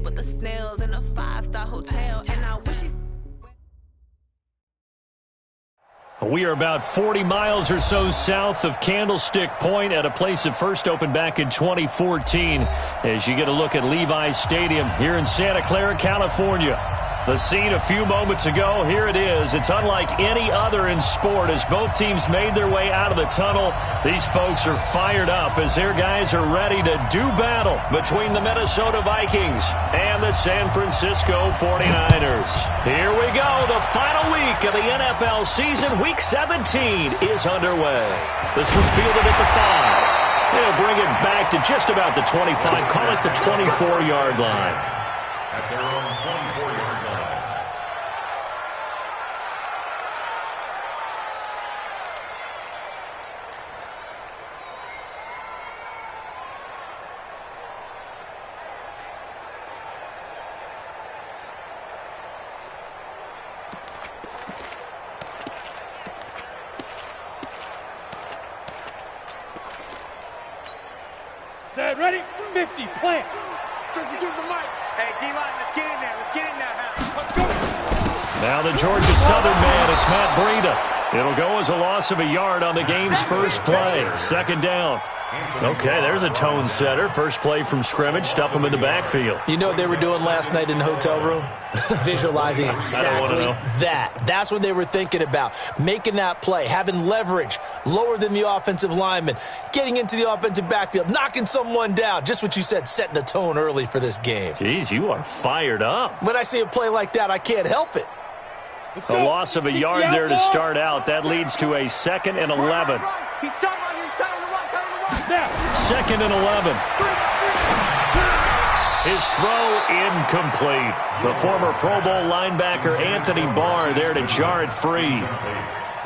with the snails in a 5-star hotel. And I wish We are about 40 miles or so south of Candlestick Point at a place that first opened back in 2014 as you get a look at Levi's Stadium here in Santa Clara, California. The scene a few moments ago, here it is. It's unlike any other in sport as both teams made their way out of the tunnel. These folks are fired up as their guys are ready to do battle between the Minnesota Vikings and the San Francisco 49ers. Here we go. The final week of the NFL season, Week 17, is underway. This one fielded at the 5. They'll bring it back to just about the 25. Call it the 24-yard line. At their own 24-yard line. Set, ready, 50, plant. 50 to the mic. Hey, D-line, let's get in there. Let's get in there, huh? Let's go. Now the Georgia Southern man, it's Matt Breida. It'll go as a loss of a yard on the game's first play. Second down. Okay, there's a tone setter. First play from scrimmage, stuff them in the backfield. You know what they were doing last night in the hotel room? Visualizing exactly that. That's what they were thinking about. Making that play, having leverage, lower than the offensive lineman, getting into the offensive backfield, knocking someone down. Just what you said, setting the tone early for this game. Jeez, you are fired up. When I see a play like that, I can't help it. A loss of a yard there to start out. That leads to a 2nd and 11. Second and 11. His throw incomplete. The former Pro Bowl linebacker Anthony Barr there to jar it free.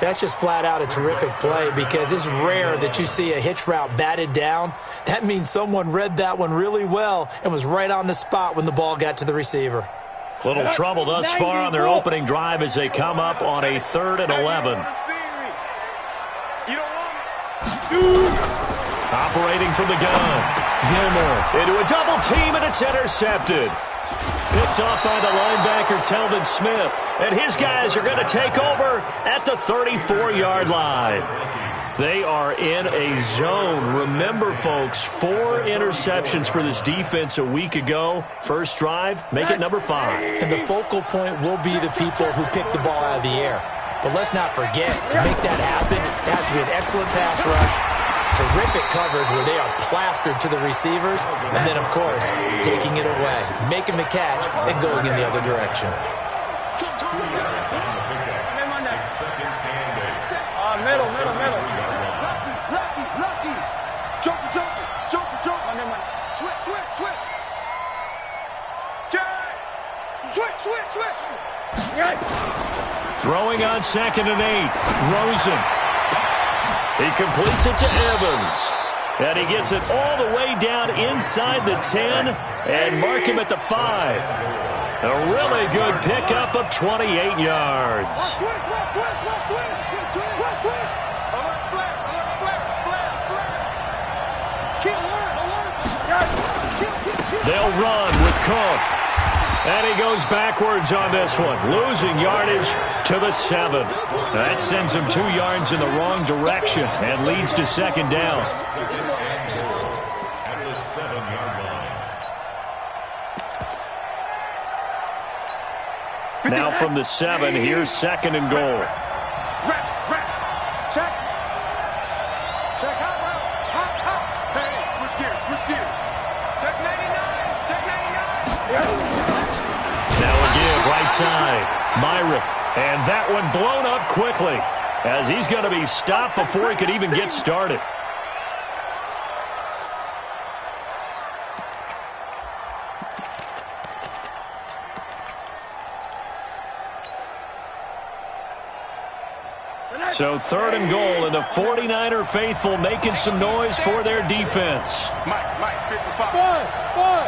That's just flat out a terrific play because it's rare that you see a hitch route batted down. That means someone read that one really well and was right on the spot when the ball got to the receiver. Little trouble thus far on their opening drive as they come up on a 3rd and 11. Operating from the gun. Gilmore into a double team, and it's intercepted. Picked off by the linebacker, Telvin Smith. And his guys are going to take over at the 34-yard line. They are in a zone. Remember, folks, 4 interceptions for this defense a week ago. First drive, make it number 5. And the focal point will be the people who pick the ball out of the air. But let's not forget, to make that happen, it has to be an excellent pass rush. Terrific coverage where they are plastered to the receivers, and then, of course, taking it away, making the catch, and going in the other direction. Middle. Lucky. Joker. Switch. Switch. Throwing on 2nd and 8. Rosen. He completes it to Evans. And he gets it all the way down inside the 10 and mark him at the 5. A really good pickup of 28 yards. They'll run with Cook. And he goes backwards on this one, losing yardage to the 7. That sends him 2 yards in the wrong direction and leads to 2nd down. At the 7-yard line. Now from the 7, here's 2nd and goal. Check. Hot. Hey, switch gears. Check 99. Now a give right side. Myrick. And that one blown up quickly as he's going to be stopped before he could even get started. So 3rd and goal, and the 49er faithful making some noise for their defense. Mike, 55. Boy.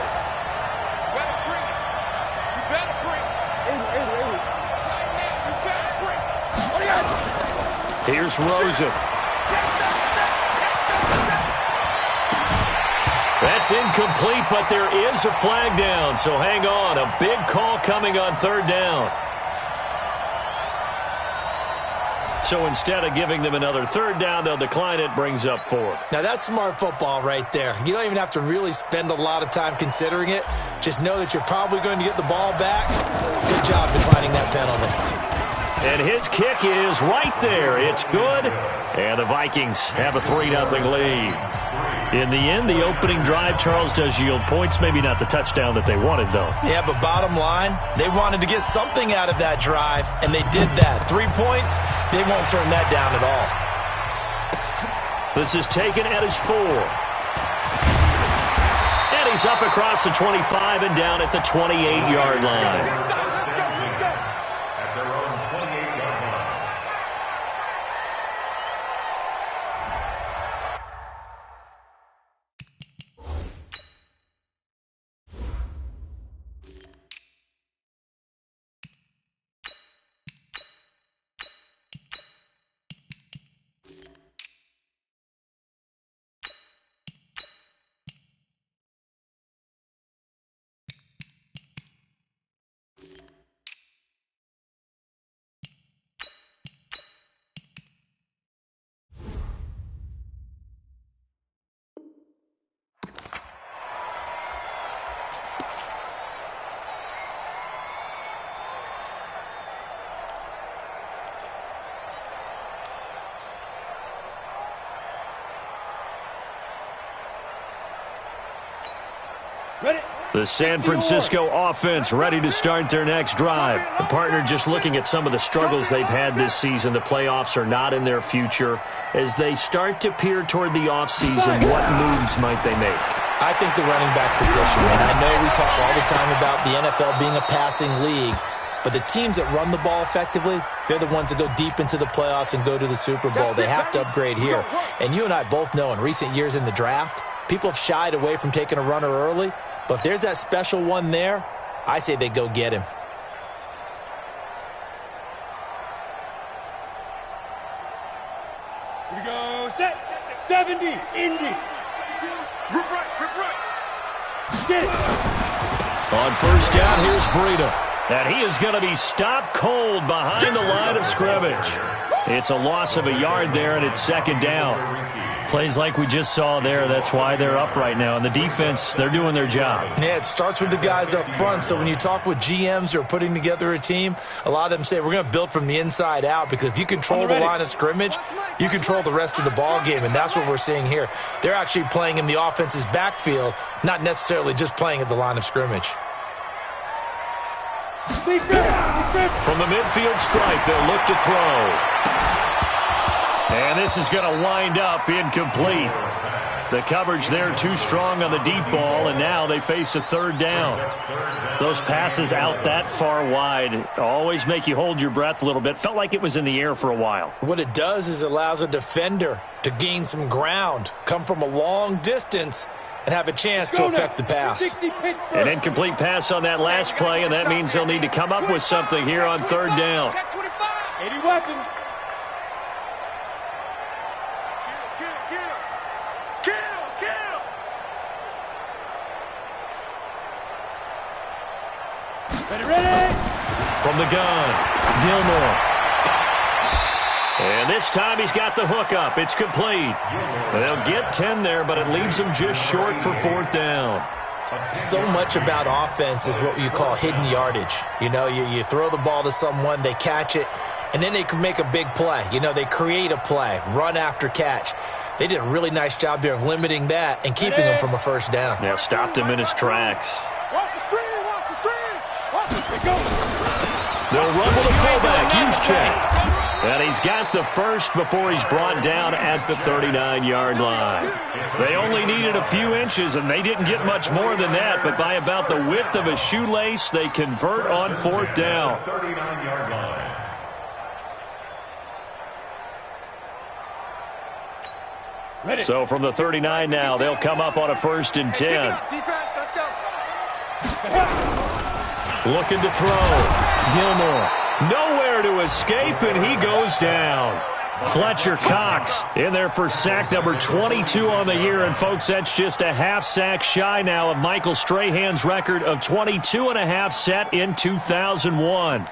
Here's Rosen. That's It's incomplete, but there is a flag down. So hang on. A big call coming on third down. So instead of giving them another third down, they'll decline it, brings up 4. Now, that's smart football right there. You don't even have to really spend a lot of time considering it. Just know that you're probably going to get the ball back. Good job declining that penalty. And his kick is right there. It's good. And the Vikings have a 3-0 lead. In the end, the opening drive, Charles, does yield points. Maybe not the touchdown that they wanted, though. Yeah, but bottom line, they wanted to get something out of that drive, and they did that. 3 points, they won't turn that down at all. This is taken at his 4. And he's up across the 25 and down at the 28-yard line. At their own 28-yard line. The San Francisco offense ready to start their next drive. The partner just looking at some of the struggles they've had this season. The playoffs are not in their future. As they start to peer toward the offseason, what moves might they make? I think the running back position. And I know we talk all the time about the NFL being a passing league, but the teams that run the ball effectively, they're the ones that go deep into the playoffs and go to the Super Bowl. They have to upgrade here. And you and I both know in recent years in the draft, people have shied away from taking a runner early. But if there's that special one there, I say they go get him. Here we go. Set. 70. Indy. Rip right, rip right. Get it. On first down, here's Breida. And he is going to be stopped cold behind the line of scrimmage. It's a loss of a yard there, and it's second down. Plays like we just saw there. That's why they're up right now. And the defense, they're doing their job. Yeah, it starts with the guys up front. So when you talk with GMs who are putting together a team, a lot of them say we're going to build from the inside out, because if you control the line of scrimmage, you control the rest of the ball game, and that's what we're seeing here. They're actually playing in the offense's backfield, not necessarily just playing at the line of scrimmage. From the midfield stripe, they'll look to throw. And this is going to wind up incomplete. The coverage there too strong on the deep ball, and now they face a third down. Those passes out that far wide always make you hold your breath a little bit. Felt like it was in the air for a while. What it does is it allows a defender to gain some ground, come from a long distance, and have a chance to affect the pass. An incomplete pass on that last play, and that means they'll need to come up with something here on third down. 80 weapons. Ready. From the gun, Gilmore. And this time he's got the hook up. It's complete. They'll get 10 there, but it leaves them just short for fourth down. So much about offense is what you call hidden yardage. You know, you throw the ball to someone, they catch it, and then they can make a big play. You know, they create a play, run after catch. They did a really nice job there of limiting that and keeping him from a first down. Yeah, stopped him in his tracks. Watch the screen, watch the screen. Watch the screen. They'll run with a fullback, Juszczyk. And he's got the first before he's brought down at the 39-yard line. They only needed a few inches, and they didn't get much more than that, but by about the width of a shoelace, they convert on fourth down. 39-yard line. Ready. So from the 39 now, they'll come up on a 1st and 10. Defense, let's go. Looking to throw. Gilmore. Nowhere to escape, and he goes down. Fletcher Cox in there for sack number 22 on the year. And, folks, that's just a half sack shy now of Michael Strahan's record of 22.5 set in 2001.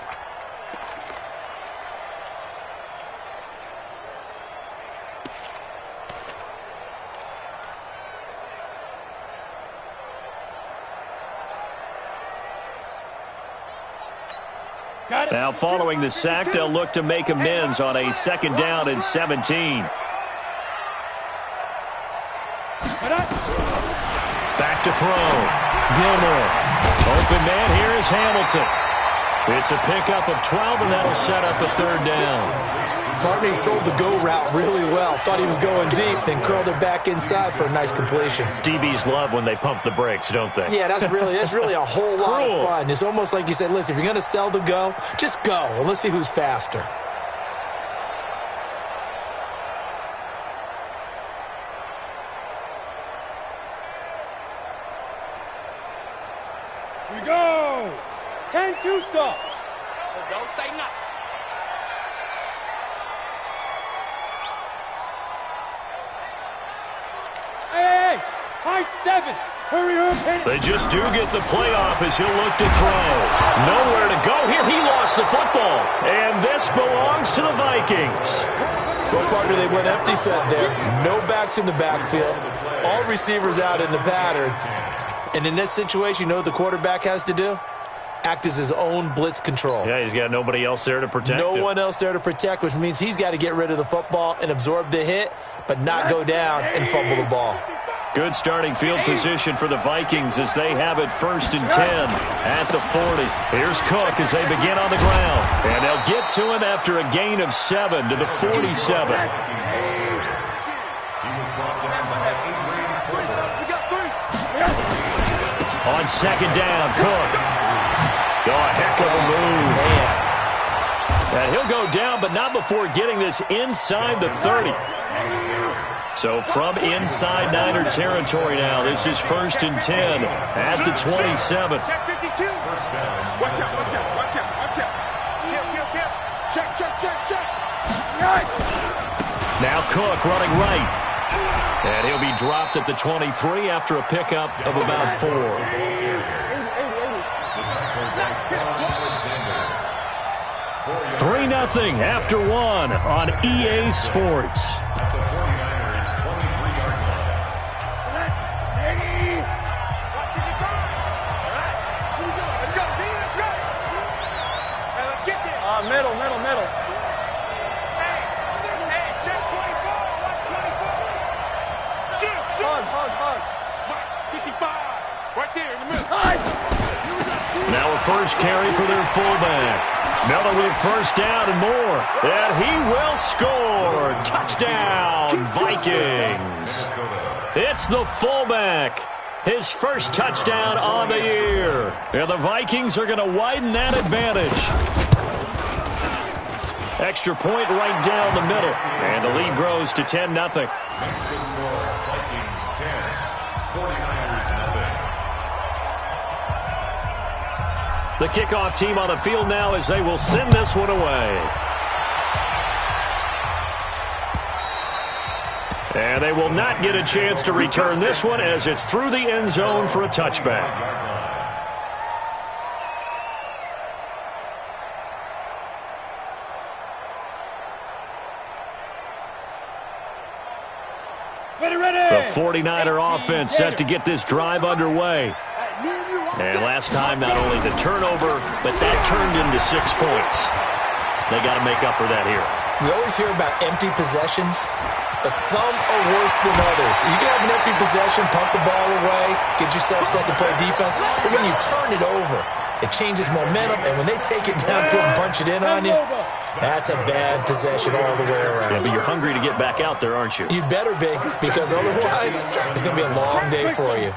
Now, following the sack, they'll look to make amends on a second down and 17. Back to throw. Gilmore. Open man here is Hamilton. It's a pickup of 12, and that'll set up a third down. Barney sold the go route really well. Thought he was going deep, then curled it back inside for a nice completion. DBs love when they pump the brakes, don't they? Yeah, that's really a whole lot of fun. It's almost like you said, listen, if you're going to sell the go, just go. And let's see who's faster. Here we go. 10-2 soft. So don't say nothing. Hey, high 7. Hurry up, hit it. They just do get the playoff as he'll look to throw. Nowhere to go here. He lost the football. And this belongs to the Vikings. Well, partner, they went empty set there. No backs in the backfield. All receivers out in the pattern. And in this situation, you know what the quarterback has to do? Act as his own blitz control. Yeah, he's got nobody else there to protect him. No one else there to protect, which means he's got to get rid of the football and absorb the hit, but not go down and fumble the ball. Good starting field position for the Vikings as they have it 1st and 10 at the 40. Here's Cook as they begin on the ground. And they'll get to him after a gain of 7 to the 47. On second down, Cook. Oh, a heck of a move. Man. And he'll go down, but not before getting this inside the 30. So from inside Niner territory now, this is 1st and 10 at the 27. Check 52. Watch out, watch out, watch out, watch out. Kill. Check. Now Cook running right. And he'll be dropped at the 23 after a pickup of about 4. 3-0 after 1 on EA Sports. Middle. Hey, check 24. Watch 24. Shoot. Hug. 55. Right there in the middle. Now a first carry for their fullback. Miller with first down and more. And he will score. Touchdown, Vikings. It's the fullback. His first touchdown on the year. And the Vikings are going to widen that advantage. Extra point right down the middle. And the lead grows to 10-0. The kickoff team on the field now as they will send this one away. And they will not get a chance to return this one as it's through the end zone for a touchback. The 49er offense set to get this drive underway. And last time, not only the turnover, but that turned into 6 points. They got to make up for that here. We always hear about empty possessions, but some are worse than others. You can have an empty possession, pump the ball away, get yourself set to play defense, but when you turn it over, it changes momentum, and when they take it downfield and punch it in on you, that's a bad possession all the way around. Yeah, but you're hungry to get back out there, aren't you? You better be, because otherwise, it's going to be a long day for you.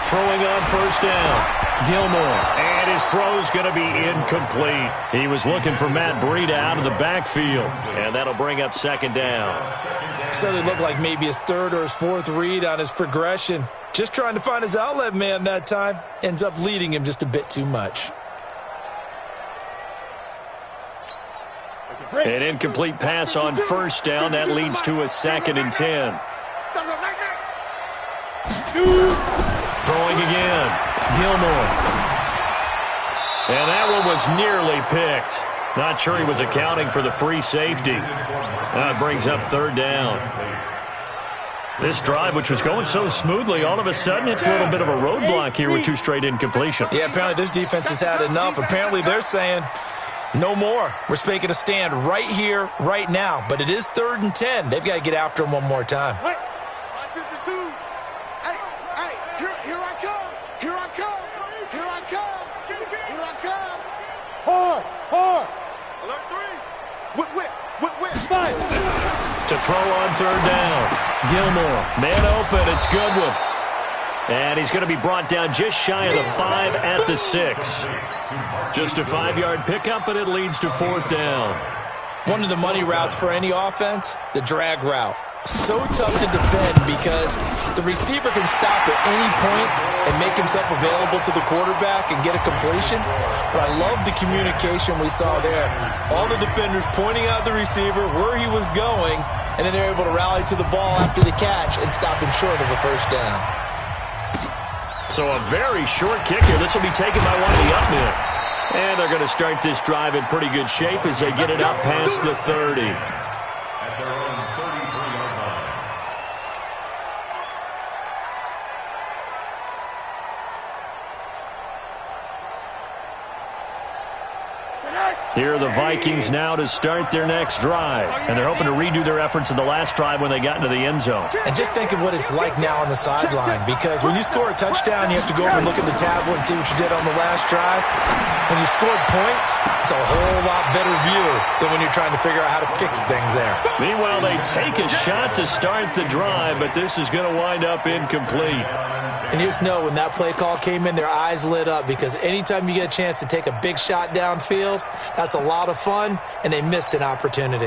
Throwing on first down, Gilmore. And his throw's going to be incomplete. He was looking for Matt Breida out of the backfield. And that'll bring up second down. So they look like maybe his third or his fourth read on his progression. Just trying to find his outlet man that time. Ends up leading him just a bit too much. An incomplete pass on first down. That leads to a 2nd and 10. Throwing again. Gilmore. And that one was nearly picked. Not sure he was accounting for the free safety. That brings up 3rd down. This drive, which was going so smoothly, all of a sudden it's a little bit of a roadblock here with 2 straight incompletions. Yeah, apparently this defense has had enough. Apparently they're saying no more. We're making a stand right here, right now. But it is 3rd and 10. They've got to get after him one more time. Hey, here I come. Here I come. Here I come. Here I come. Hard. Alert 3. Whip. To throw on 3rd down. Gilmore, man open, it's Goodwin. And he's going to be brought down just shy of the 5 at the 6. Just a 5-yard pickup, but it leads to 4th down. One of the money routes for any offense, the drag route. So tough to defend because the receiver can stop at any point and make himself available to the quarterback and get a completion. But I love the communication we saw there. All the defenders pointing out the receiver, where he was going, and then they're able to rally to the ball after the catch and stop him short of a 1st down. So a very short kick here. This will be taken by one of the up men. And they're going to start this drive in pretty good shape as they get it up past the 30. At their own 33-yard line. Here are the Vikings now to start their next drive. And they're hoping to redo their efforts in the last drive when they got into the end zone. And just think of what it's like now on the sideline, because when you score a touchdown, you have to go over and look at the tablet and see what you did on the last drive. When you scored points, it's a whole lot better view than when you're trying to figure out how to fix things there. Meanwhile, they take a shot to start the drive, but this is going to wind up incomplete. And you just know when that play call came in, their eyes lit up, because anytime you get a chance to take a big shot downfield, that's a lot of fun, and they missed an opportunity.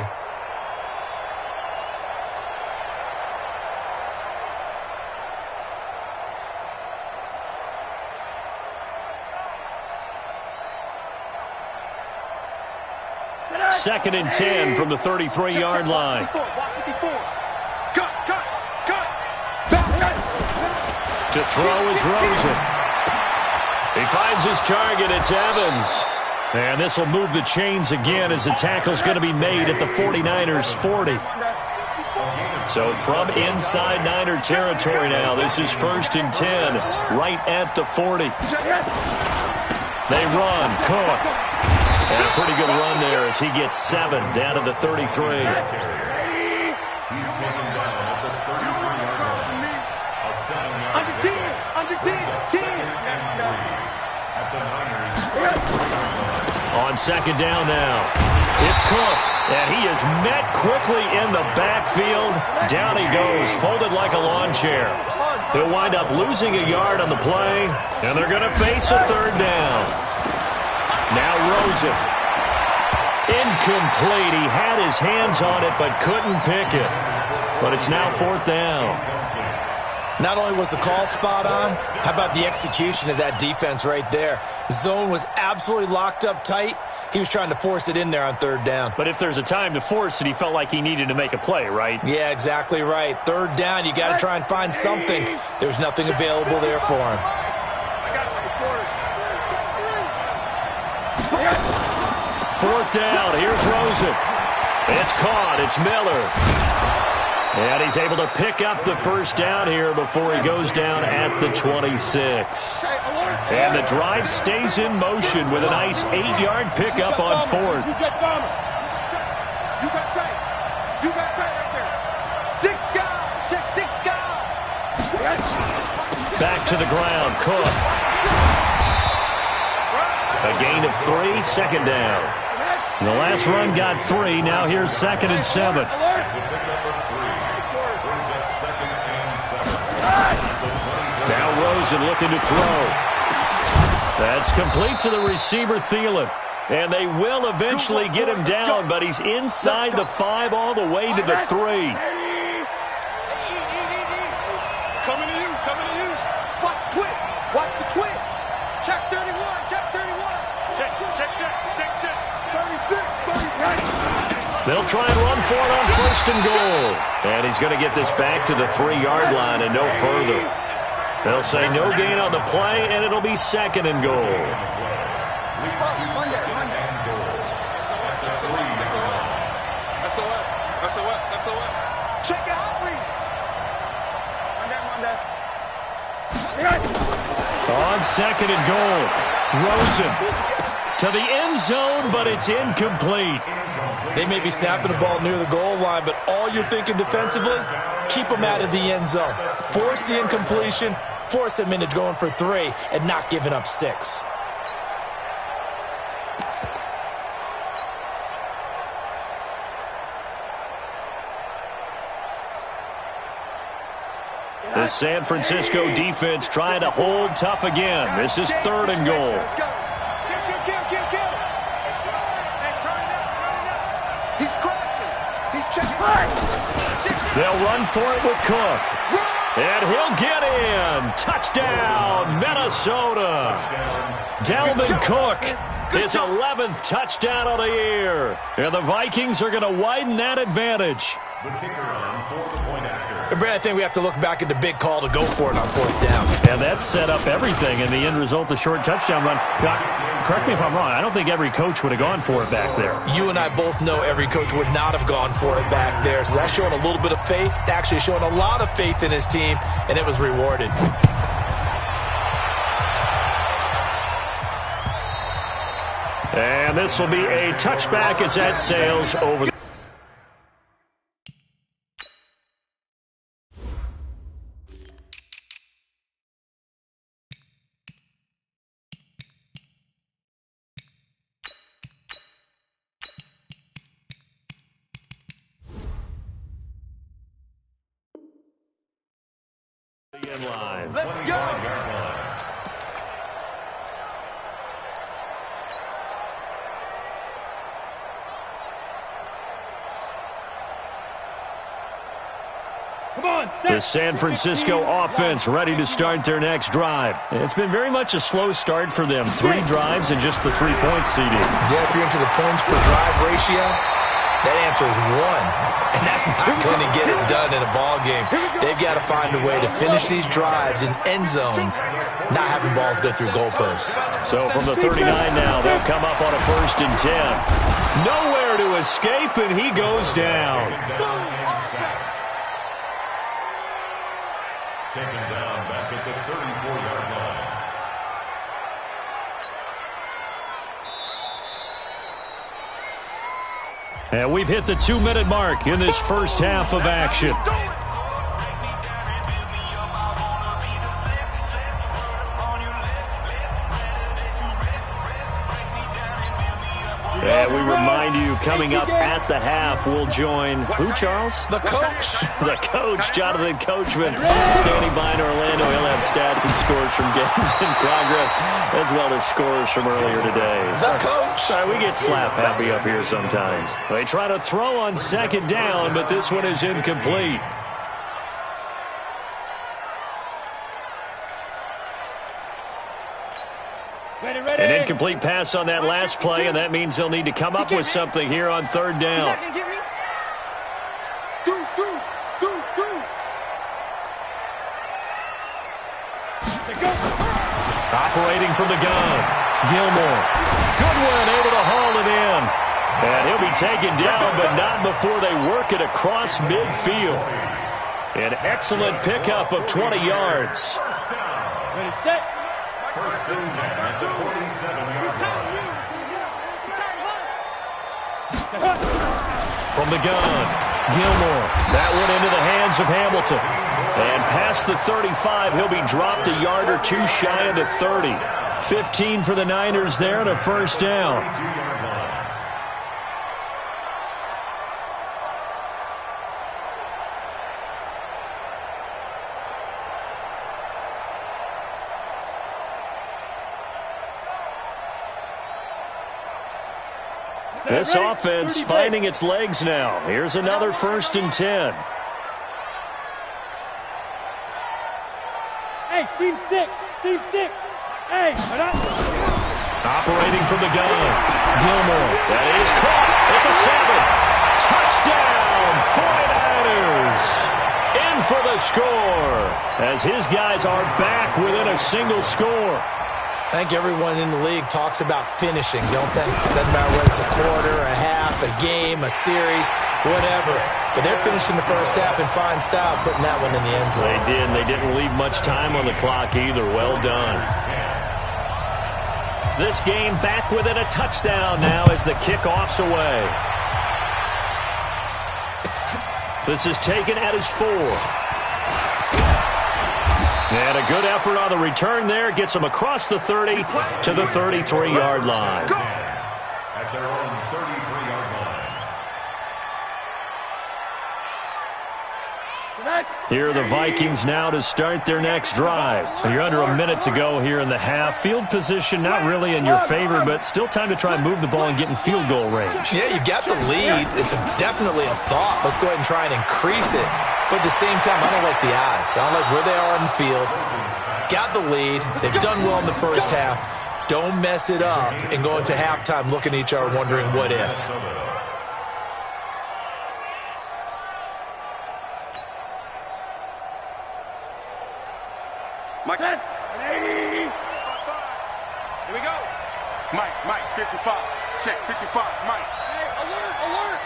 Second and 10 from the 33-yard line. To throw is Rosen. He finds his target. It's Evans. And this will move the chains again as the tackle's going to be made at the 49ers' 40. So from inside Niner territory now, this is 1st and 10, right at the 40. They run. Cook. And a pretty good run there as he gets 7 down to the 33. He's taken down at the 33-yard line. A 7-yard Under 10. Under 10. 10. At the Niners. On 2nd down now, it's Cook, and he is met quickly in the backfield. Down he goes, folded like a lawn chair. He'll wind up losing a yard on the play, and they're going to face a 3rd down. Now Rosen. Incomplete. He had his hands on it, but couldn't pick it. But it's now 4th down. Not only was the call spot on, how about the execution of that defense right there? Zone was absolutely locked up tight. He was trying to force it in there on 3rd down. But if there's a time to force it, he felt like he needed to make a play, right? Yeah, exactly right. 3rd down, you got to try and find something. There's nothing available there for him. 4th down. Here's Rosen. It's caught. It's Miller. And he's able to pick up the 1st down here before he goes down at the 26. And the drive stays in motion with a nice 8-yard pickup on 4th. You got tight. You got tight right there. 6 guys. Check 6 guys. Back to the ground. Cook. A gain of 3, 2nd down. And the last run got 3. Now here's 2nd and 7. That's a pickup of 3. Brings up 2nd and 7. Now Rosen looking to throw. That's complete to the receiver, Thielen. And they will eventually get him down, but he's inside the 5 all the way to the 3. Coming to you. Watch the twist. Watch the twist. Check 31. Check 31. Check. 36. 36. They'll try and run for it on first and goal. And he's going to get this back to the 3-yard line and no further. They'll say no gain on the play, and it'll be second and goal. Check out, read. On second and goal, Rosen to the end zone, but it's incomplete. They may be snapping the ball near the goal line, but all you're thinking defensively, keep them out of the end zone. Force the incompletion, force them into going for 3, and not giving up 6. The San Francisco defense trying to hold tough again. This is third and goal. Let's go. Kill. Hey, turn it up. He's crashing. He's checking. They'll run for it with Cook. And he'll get in. Touchdown, Minnesota. Dalvin Cook, his 11th touchdown of the year. And the Vikings are going to widen that advantage. The kicker on for the point after. And Brad, I think we have to look back at the big call to go for it on 4th down. And that set up everything in the end result, the short touchdown run. Correct me if I'm wrong. I don't think every coach would have gone for it back there. You and I both know every coach would not have gone for it back there. So that's showing a little bit of faith, actually showing a lot of faith in his team, and it was rewarded. And this will be a touchback as that sails over the line. Let's go. Come on, The San Francisco offense ready to start their next drive. It's been very much a slow start for them. 3 drives and just the 3-point seeding. Yeah, if you're into the points per drive ratio, that answer is 1. And that's not going to get it done in a ball game. They've got to find a way to finish these drives in end zones, not having balls go through goalposts. So from the 39 now, they'll come up on a 1st and 10. Nowhere to escape, and he goes down. Taken down back at the 34-yard line. And we've hit the 2-minute mark in this first half of action. And we remind you, coming up at the half, we'll join who, Charles? The coach. The coach, Jonathan Coachman, standing by in Orlando. He'll have stats and scores from games in progress, as well as scores from earlier today. The coach. Sorry, we get slap happy up here sometimes. They try to throw on 2nd down, but this one is incomplete. An incomplete pass on that last play, and that means they'll need to come up with something here on 3rd down. Operating from the gun, Gilmore. Goodwin able to haul it in. And he'll be taken down, but not before they work it across midfield. An excellent pickup of 20 yards. Ready, set. First and 10 at the 47-yard line. From the gun, Gilmore. That one into the hands of Hamilton. And past the 35, he'll be dropped a yard or 2 shy of the 30. 15 for the Niners there and a 1st down. This offense finding its legs now. Here's another 1st and 10. Hey, seam 6. Hey, Operating from the gun, Gilmore. That is caught at the 7. Touchdown, 49ers! In for the score, as his guys are back within a single score. I think everyone in the league talks about finishing, don't they? Doesn't matter whether it's a quarter, a half, a game, a series, whatever. But they're finishing the first half in fine style, putting that one in the end zone. They did, and they didn't leave much time on the clock either. Well done. This game back within a touchdown now as the kickoff's away. This is taken at his 4. And a good effort on the return there. Gets him across the 30 to the 33-yard line. At their own 33-yard line. Here are the Vikings now to start their next drive. You're under a minute to go here in the half. Field position not really in your favor, but still time to try and move the ball and get in field goal range. Yeah, you've got the lead. It's definitely a thought. Let's go ahead and try and increase it. But at the same time, I don't like the odds. I don't like where they are on the field. Got the lead. They've done well in the first half. Don't mess it up and go into halftime looking at each other wondering what if. Mike. Here we go. Mike, 55. Check, 55. Mike. Hey, alert.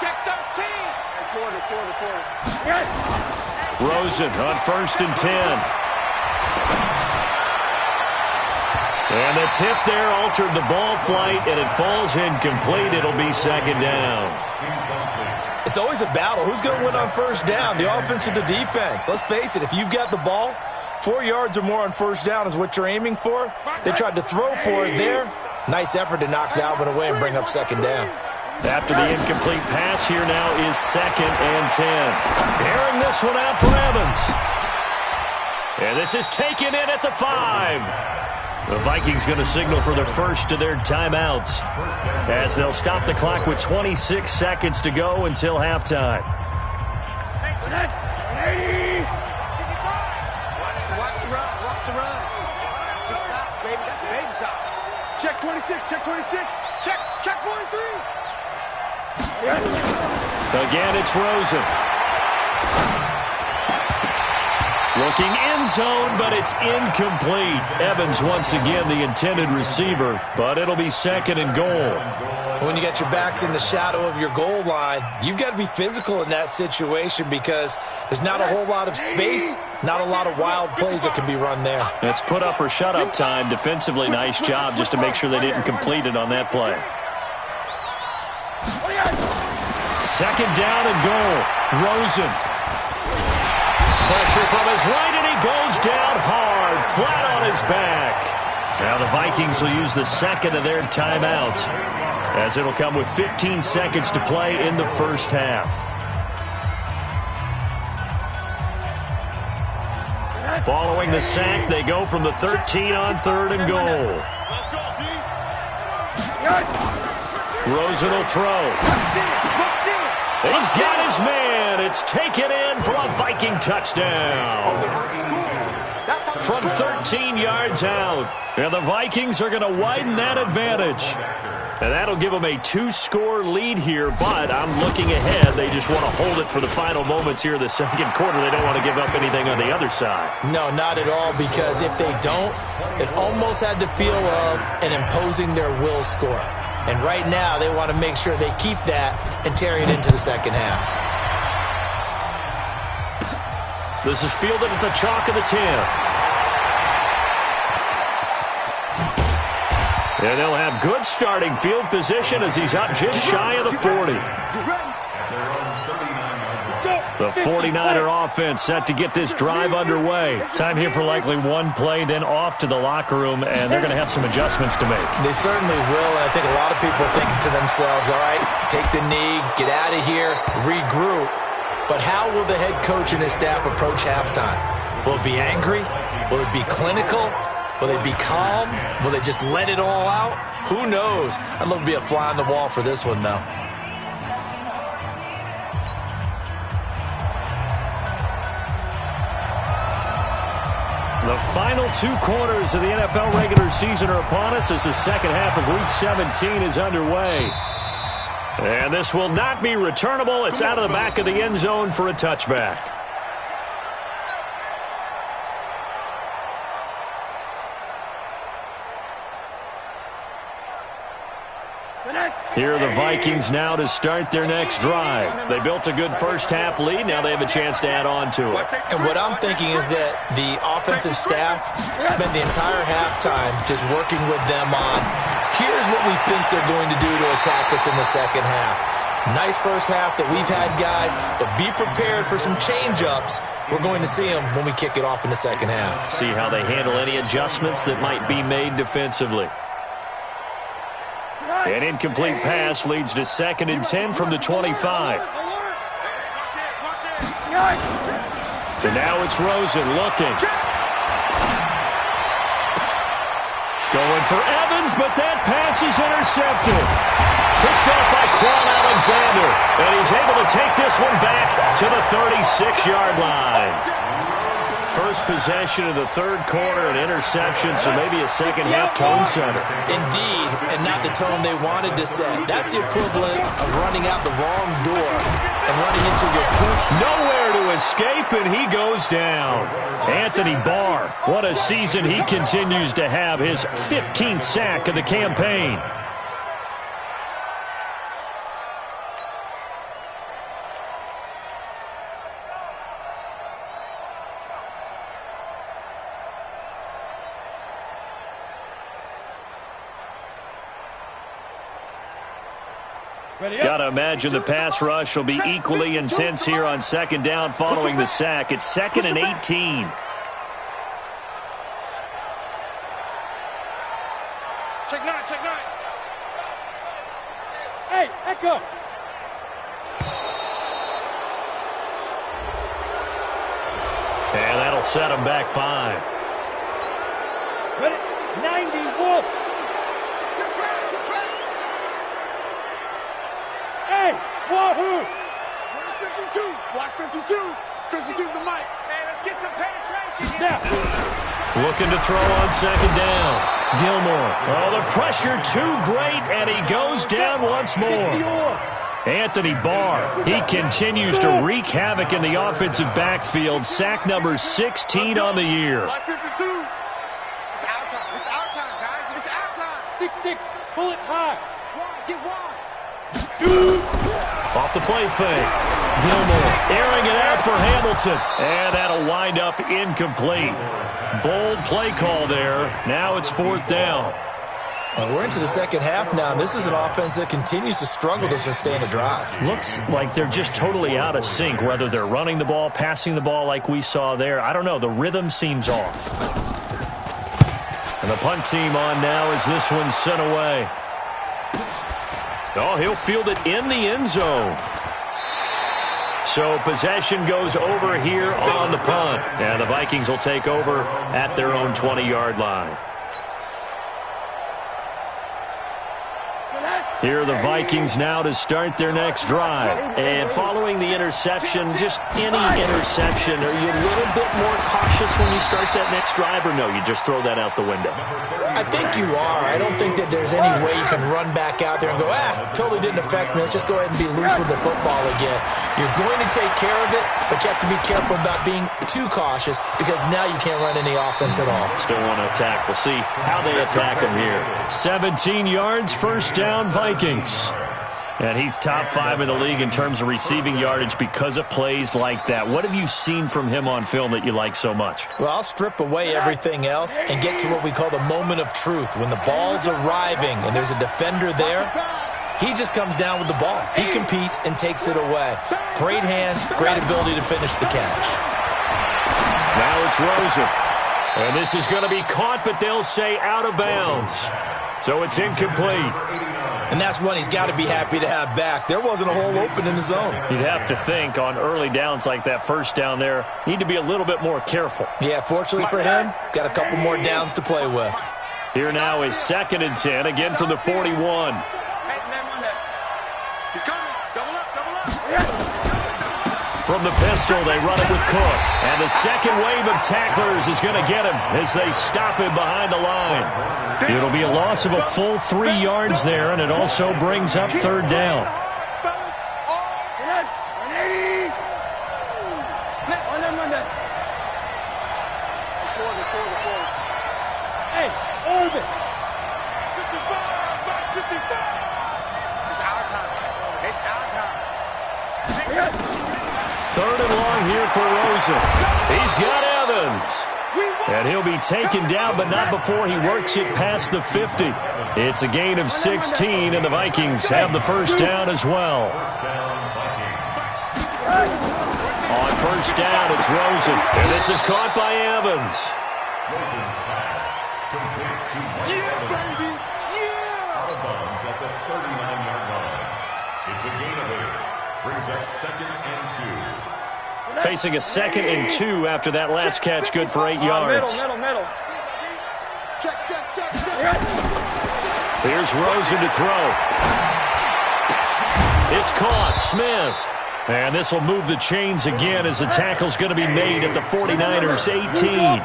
Check 13. Yes. Rosen on 1st and 10. And the tip there altered the ball flight, and it falls incomplete. It'll be 2nd down. It's always a battle. Who's going to win on 1st down, the offense or the defense? Let's face it, if you've got the ball, 4 yards or more on 1st down is what you're aiming for. They tried to throw for it there. Nice effort to knock that one away and bring up 2nd down. After the incomplete pass, here now is 2nd and 10. Airing this one out for Evans. And this is taken in at the 5. The Vikings going to signal for the first of their timeouts as they'll stop the clock with 26 seconds to go until halftime. Watch the run. Good shot, baby. That's a baby shot. Check 26, check 26. Check 43. Again, it's Rosen. Looking end zone, but it's incomplete. Evans once again the intended receiver, but it'll be 2nd and goal. When you got your backs in the shadow of your goal line, you've got to be physical in that situation because there's not a whole lot of space, not a lot of wild plays that can be run there. It's put up or shut up time. Defensively, nice job just to make sure they didn't complete it on that play. 2nd down and goal. Rosen. Pressure from his right, and he goes down hard, flat on his back. Now the Vikings will use the 2nd of their timeouts, as it'll come with 15 seconds to play in the 1st half. Following the sack, they go from the 13 on 3rd and goal. Rosen will throw. He's got his man. It's taken in for a Viking touchdown. From 13 yards out. And the Vikings are going to widen that advantage. And that'll give them a 2-score lead here, but I'm looking ahead. They just want to hold it for the final moments here in the 2nd quarter. They don't want to give up anything on the other side. No, not at all, because if they don't, it almost had the feel of an imposing their will score. And right now, they want to make sure they keep that and carry it into the 2nd half. This is fielded at the chalk of the 10. And they'll have good starting field position as he's up just shy of the 40. The 49er offense set to get this drive underway. Time here for likely one play, then off to the locker room, and they're going to have some adjustments to make. They certainly will, and I think a lot of people are thinking to themselves, all right, take the knee, get out of here, regroup. But how will the head coach and his staff approach halftime? Will it be angry? Will it be clinical? Will they be calm? Will they just let it all out? Who knows? I'd love to be a fly on the wall for this one, though. The final 2 quarters of the NFL regular season are upon us as the 2nd half of Week 17 is underway. And this will not be returnable. It's out of the back of the end zone for a touchback. Here are the Vikings now to start their next drive. They built a good first-half lead. Now they have a chance to add on to it. And what I'm thinking is that the offensive staff spent the entire halftime just working with them on, here's what we think they're going to do to attack us in the second half. Nice first half that we've had, guys, but be prepared for some change-ups. We're going to see them when we kick it off in the second half. See how they handle any adjustments that might be made defensively. An incomplete pass leads to 2nd and 10 from the 25. And now it's Rosen looking. Going for Evans, but that pass is intercepted. Picked up by Quan Alexander. And he's able to take this one back to the 36-yard line. First possession of the third quarter, an interception, so maybe a second-half tone setter. Indeed, and not the tone they wanted to set. That's the equivalent of running out the wrong door and running into your proof. Nowhere to escape, and he goes down. Anthony Barr, what a season he continues to have, his 15th sack of the campaign. Got to imagine the pass rush will be equally intense here on second down following the sack. It's 2nd and 18. Check 9, check 9. Hey, Echo. And that'll set him back 5. Ready? 90, Wolf. Hey, Wahoo! 52. Watch 52. 52's the mic. Hey, let's get some penetration. Now. Looking to throw on second down. Gilmore. Oh, the pressure too great, and he goes down once more. Anthony Barr, he continues to wreak havoc in the offensive backfield. Sack number 16 on the year. Watch 52. It's our time. It's our time, guys. It's our time. 6-6. Bullet high. Wide. Get wide. Off the play fake. Gilmore airing it out for Hamilton. And that'll wind up incomplete. Bold play call there. Now it's 4th down. We're into the second half now, and this is an offense that continues to struggle to sustain a drive. Looks like they're just totally out of sync, whether they're running the ball, passing the ball like we saw there. I don't know. The rhythm seems off. And the punt team on now as this one's sent away. Oh, he'll field it in the end zone. So possession goes over here on the punt. And the Vikings will take over at their own 20-yard line. Here are the Vikings now to start their next drive. And following the interception, just any interception, are you a little bit more cautious when you start that next drive, or no, you just throw that out the window? I think you are. I don't think that there's any way you can run back out there and go, totally didn't affect me. Let's just go ahead and be loose with the football again. You're going to take care of it, but you have to be careful about being too cautious because now you can't run any offense at all. Still want to attack. We'll see how they attack him here. 17 yards, first down, Vikings. And he's top 5 in the league in terms of receiving yardage because of plays like that. What have you seen from him on film that you like so much? Well, I'll strip away everything else and get to what we call the moment of truth. When the ball's arriving and there's a defender there, he just comes down with the ball. He competes and takes it away. Great hands, great ability to finish the catch. Now it's Rosen. And this is going to be caught, but they'll say out of bounds. So it's incomplete. And that's one he's got to be happy to have back. There wasn't a hole open in the zone. You'd have to think on early downs like that first down there, need to be a little bit more careful. Yeah, fortunately for him, got a couple more downs to play with. Here now is 2nd and 10, again from the 41. He's coming. Double up. From the pistol, they run it with Cook. And the second wave of tacklers is going to get him as they stop him behind the line. It'll be a loss of a full 3 yards there, and it also brings up 3rd down. Move it. 55. It's our time. It's our time. Third and long here for Rosen. He's got Evans. And he'll be taken down, but not before he works it past the 50. It's a gain of 16, and the Vikings have the first down as well. On first down, it's Rosen. And this is caught by Evans. Rosen's pass complete to Baby! Yeah! out of bounds at the 39-yard line. It's a gain of 8. Brings up 2nd and 2. Facing a 2nd and 2 after that last catch, good for 8 yards. Middle. Check. Here's Rosen to throw. It's caught. Smith. And this will move the chains again as the tackle's going to be made at the 49ers 18.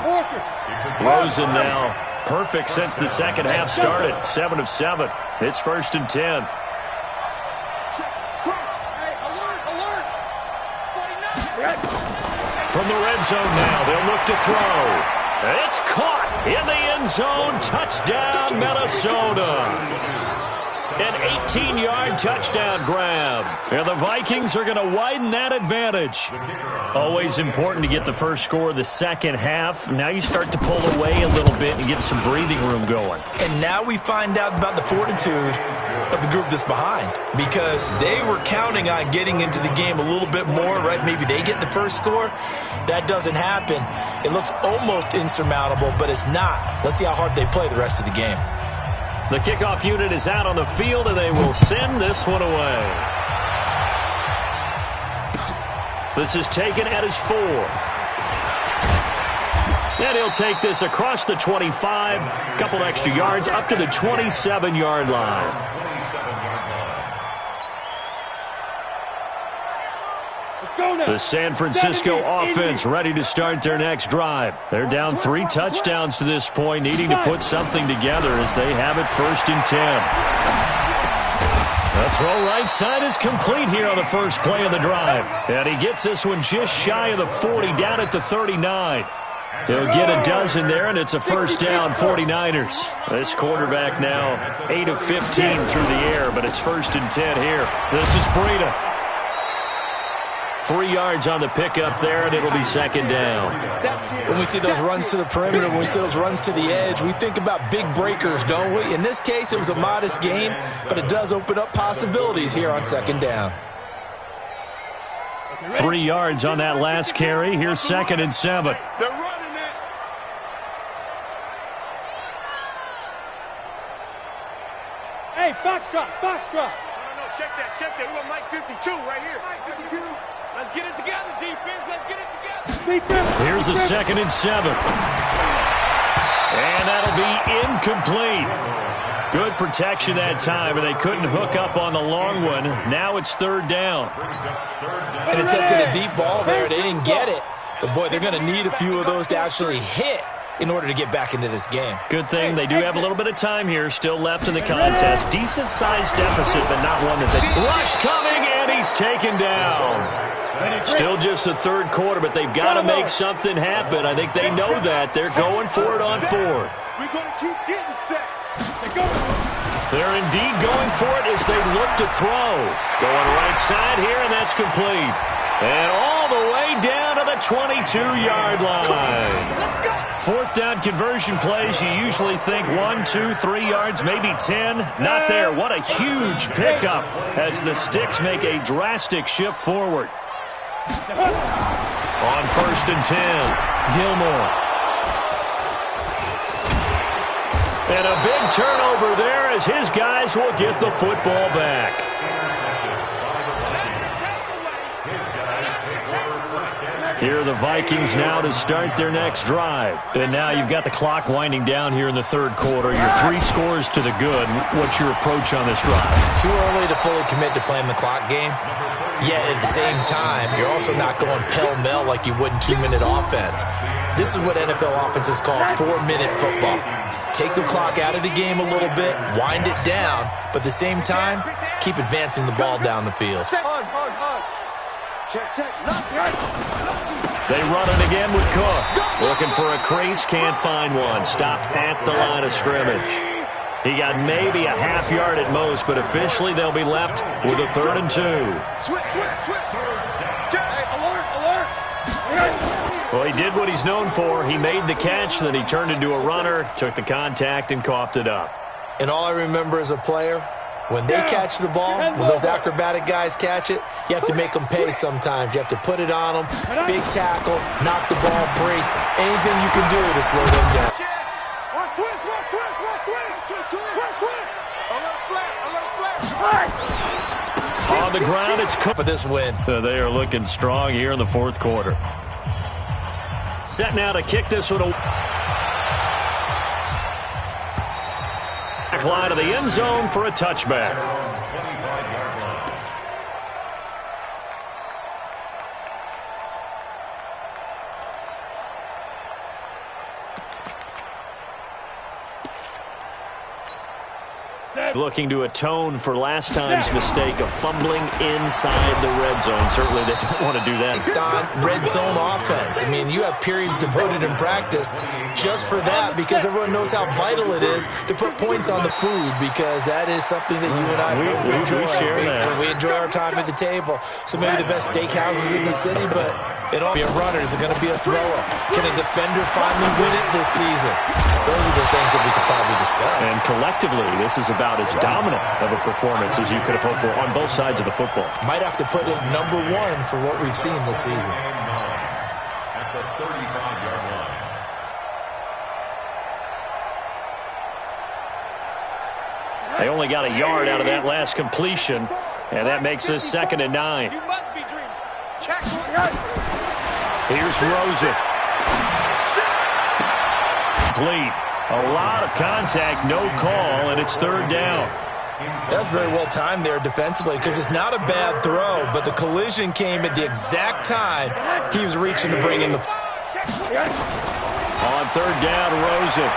Rosen now perfect since the second half started. 7 of 7. It's 1st and 10. From the red zone now, they'll look to throw. It's caught in the end zone. Touchdown, Minnesota. An 18-yard touchdown grab. And the Vikings are going to widen that advantage. Always important to get the first score of the second half. Now you start to pull away a little bit and get some breathing room going. And now we find out about the fortitude of the group that's behind, because they were counting on getting into the game a little bit more, right? Maybe they get the first score. That doesn't happen. It looks almost insurmountable, but it's not. Let's see how hard they play the rest of the game. The kickoff unit is out on the field, and they will send this one away. This is taken at his 4. And he'll take this across the 25, couple extra yards, up to the 27-yard line. The San Francisco offense ready to start their next drive. They're down 3 touchdowns to this point, needing to put something together as they have it 1st and 10. The throw right side is complete here on the first play of the drive. And he gets this one just shy of the 40, down at the 39. He'll get a dozen there, and it's a first down, 49ers. This quarterback now 8 of 15 through the air, but it's 1st and 10 here. This is Breida. 3 yards on the pickup there, and it'll be 2nd down. When we see those runs to the perimeter, when we see those runs to the edge, we think about big breakers, don't we? In this case, it was a modest game, but it does open up possibilities here on 2nd down. 3 yards on that last carry. Here's 2nd and 7. They're running it. Hey, Foxtrot. No, check that. We got Mike 52 right here. Mike 52. Let's get it together, defense. Let's get it together. Here's a 2nd and 7. And that'll be incomplete. Good protection that time, and they couldn't hook up on the long one. Now it's 3rd down. And attempted a deep ball there. They didn't get it. But, boy, they're going to need a few of those to actually hit in order to get back into this game. Good thing they do have a little bit of time here still left in the contest. Decent-sized deficit, but not one that they... Rush coming, and he's taken down. Still just the 3rd quarter, but they've got to make something happen. I think they know that. They're going for it on 4th. We're going to keep getting sacks. They're indeed going for it as they look to throw. Going right side here, and that's complete. And all the way down to the 22-yard line. 4th down conversion plays, you usually think 1, 2, 3 yards, maybe 10. Not there. What a huge pickup as the Sticks make a drastic shift forward. On 1st and 10, Gilmore. And a big turnover there as his guys will get the football back. Here are the Vikings now to start their next drive. And now you've got the clock winding down here in the 3rd quarter. Your 3 scores to the good. What's your approach on this drive? Too early to fully commit to playing the clock game. Yet at the same time, you're also not going pell-mell like you would in 2-minute offense. This is what NFL offenses call 4-minute football. Take the clock out of the game a little bit, wind it down, but at the same time, keep advancing the ball down the field. Hard. Check. They run it again with Cook. Looking for a crease, can't find one. Stopped at the line of scrimmage. He got maybe a half yard at most, but officially they'll be left with a 3rd and 2. Switch. Hey, alert. Well, he did what he's known for. He made the catch, then he turned into a runner, took the contact, and coughed it up. And all I remember as a player, when they catch the ball, when those acrobatic guys catch it, you have to make them pay sometimes. You have to put it on them, big tackle, knock the ball free. Anything you can do to slow them down. Twist. Alert flat. On the ground, it's cooked For this win. They are looking strong here in the 4th quarter. Set now to kick this one. Back line of the end zone for a touchback. Looking to atone for last time's mistake of fumbling inside the red zone. Certainly they don't want to do that. Based on red zone offense. I mean, you have periods devoted in practice just for that because everyone knows how vital it is to put points on the food because that is something that you and I enjoy. We share that. We enjoy our time at the table. So maybe the best steakhouses in the city, but it all be a runner. Is it going to be a thrower? Can a defender finally win it this season? Those are the things that we could probably discuss. And collectively, this is about as dominant of a performance as you could have hoped for on both sides of the football. Might have to put it #1 for what we've seen this season. At the 35-yard line. They only got a yard out of that last completion, and that makes this 2nd and 9. You must be dreaming. Check. Here's Rosen. Complete. A lot of contact, no call, and it's 3rd down. That's very well timed there defensively because it's not a bad throw, but the collision came at the exact time he was reaching to bring in the... On 3rd down, Rosen.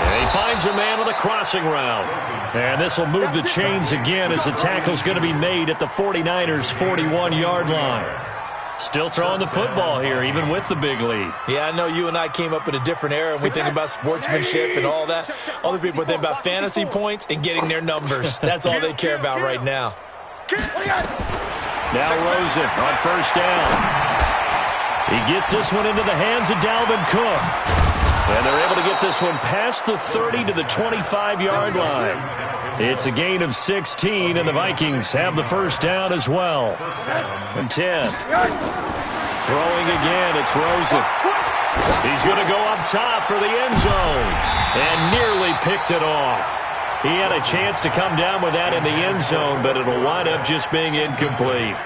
And he finds a man on the crossing route. And this will move the chains again as the tackle's going to be made at the 49ers' 41-yard line. Still throwing the football here, even with the big lead. Yeah, I know you and I came up in a different era, and we think about sportsmanship and all that. Other people think about fantasy points and getting their numbers. That's all they care about right now. Now Rosen on 1st down. He gets this one into the hands of Dalvin Cook. And they're able to get this one past the 30 to the 25-yard line. It's a gain of 16, and the Vikings have the 1st down as well. And 10. Throwing again, it's Rosen. He's going to go up top for the end zone. And nearly picked it off. He had a chance to come down with that in the end zone, but it'll wind up just being incomplete.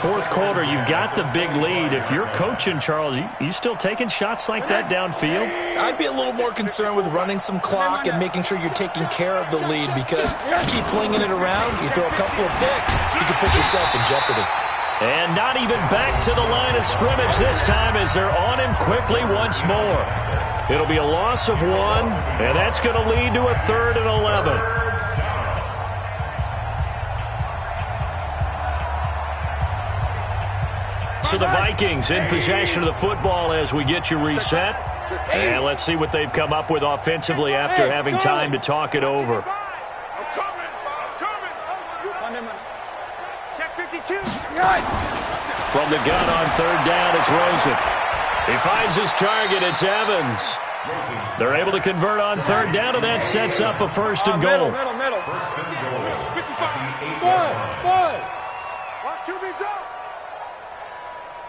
4th quarter, you've got the big lead. If you're coaching, Charles, you still taking shots like that downfield? I'd be a little more concerned with running some clock and making sure you're taking care of the lead because you keep flinging it around, you throw a couple of picks, you can put yourself in jeopardy. And not even back to the line of scrimmage this time as they're on him quickly once more. It'll be a loss of 1, and that's going to lead to a 3rd and 11. So the Vikings in possession of the football as we get you reset. And let's see what they've come up with offensively after having time to talk it over. Check 52. From the gun on 3rd down, it's Rosen. He finds his target, it's Evans. They're able to convert on 3rd down, and that sets up a 1st and goal. Middle. 1st and goal. 55. Watch QB's up.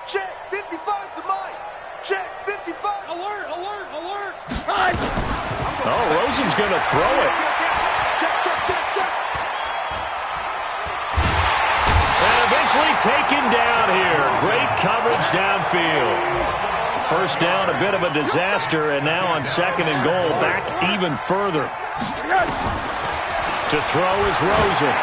Check 55 to Mike. Check 55. Alert. Oh, Rosen's going to throw it. Check. And eventually taken down here. Great coverage downfield. 1st down, a bit of a disaster, and now on 2nd and goal, back even further. To throw is Rosen.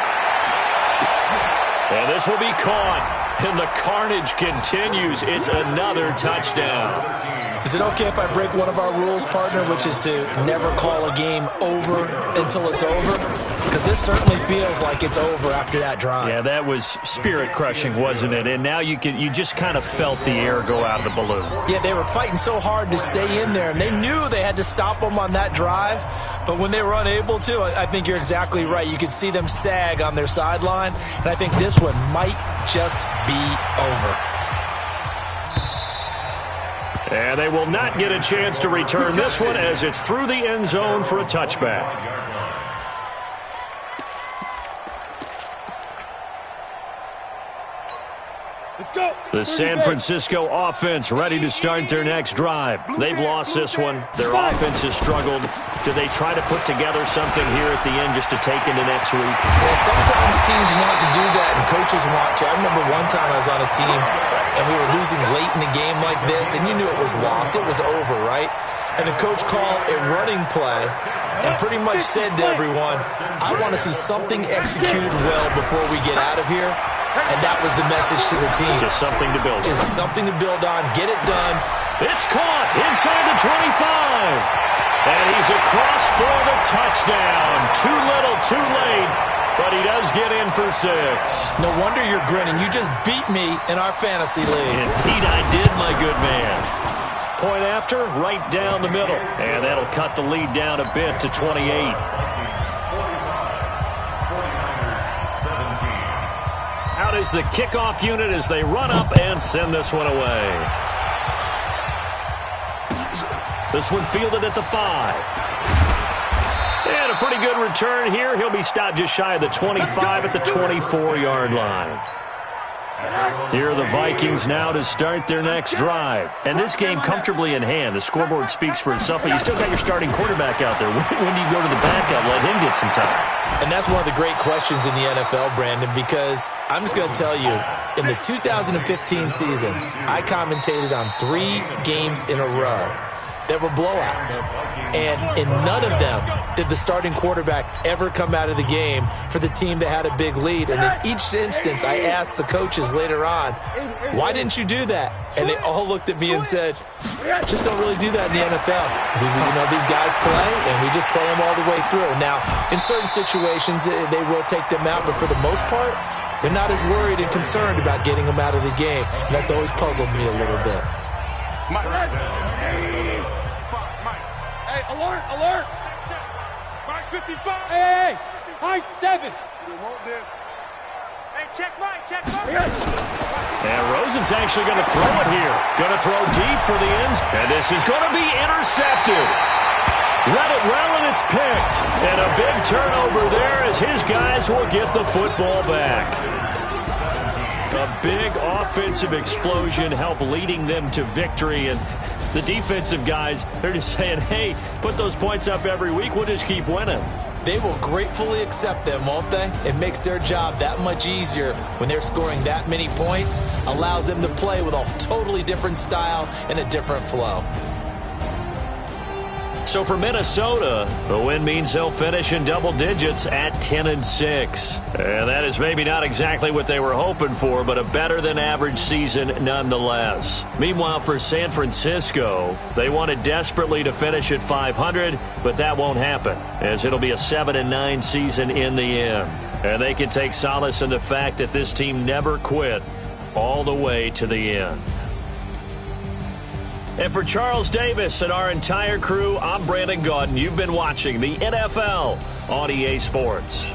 And this will be caught. And the carnage continues. It's another touchdown. Is it okay if I break one of our rules, partner, which is to never call a game over until it's over? because this certainly feels like it's over after that drive. Yeah, that was spirit-crushing, wasn't it? And now you just kind of felt the air go out of the balloon. Yeah, they were fighting so hard to stay in there, and they knew they had to stop them on that drive. But when they were unable to, I think you're exactly right. You could see them sag on their sideline, and I think this one might just be over. And they will not get a chance to return this one as it's through the end zone for a touchback. Let's go. The San Francisco offense ready to start their next drive. They've lost this one. Their offense has struggled. Do they try to put together something here at the end just to take into next week? Yeah, sometimes teams want to do that and coaches want to. I remember one time I was on a team and we were losing late in a game like this, and you knew it was lost. It was over, right? And the coach called a running play and pretty much said to everyone, I want to see something executed well before we get out of here. And that was the message to the team. Just something to build on. Just something to build on. Get it done. It's caught inside the 25. And he's across for the touchdown. Too little, too late. But he does get in for 6. No wonder you're grinning. You just beat me in our fantasy league. Indeed I did, my good man. Point after, right down the middle. And that'll cut the lead down a bit to 28. Out is the kickoff unit as they run up and send this one away. This one fielded at the 5. And a pretty good return here. He'll be stopped just shy of the 25 at the 24-yard line. Here are the Vikings now to start their next drive. And this game comfortably in hand. The scoreboard speaks for itself, but you still got your starting quarterback out there. When do you go to the backup, let him get some time? And that's one of the great questions in the NFL, Brandon, because I'm just going to tell you, in the 2015 season, I commentated on 3 games in a row that were blowouts. And in none of them did the starting quarterback ever come out of the game for the team that had a big lead. And in each instance, I asked the coaches later on, why didn't you do that? And they all looked at me and said, just don't really do that in the NFL. These guys play, and we just play them all the way through. Now, in certain situations, they will take them out, but for the most part, they're not as worried and concerned about getting them out of the game. And that's always puzzled me a little bit. Hey, alert, alert. Mike 55. Hey, high 7. You want this. Hey, check Mike, check Mike. And Rosen's actually going to throw it here. Going to throw deep for the ends. And this is going to be intercepted. Read it well, and it's picked. And a big turnover there as his guys will get the football back. A big offensive explosion helped leading them to victory. And the defensive guys, they're just saying, hey, put those points up every week. We'll just keep winning. They will gratefully accept them, won't they? It makes their job that much easier when they're scoring that many points. Allows them to play with a totally different style and a different flow. So for Minnesota, the win means they'll finish in double digits at 10-6. And that is maybe not exactly what they were hoping for, but a better than average season nonetheless. Meanwhile, for San Francisco, they wanted desperately to finish at 500, but that won't happen, as it'll be a 7-9 season in the end. And they can take solace in the fact that this team never quit all the way to the end. And for Charles Davis and our entire crew, I'm Brandon Gaudin. You've been watching the NFL on EA Sports.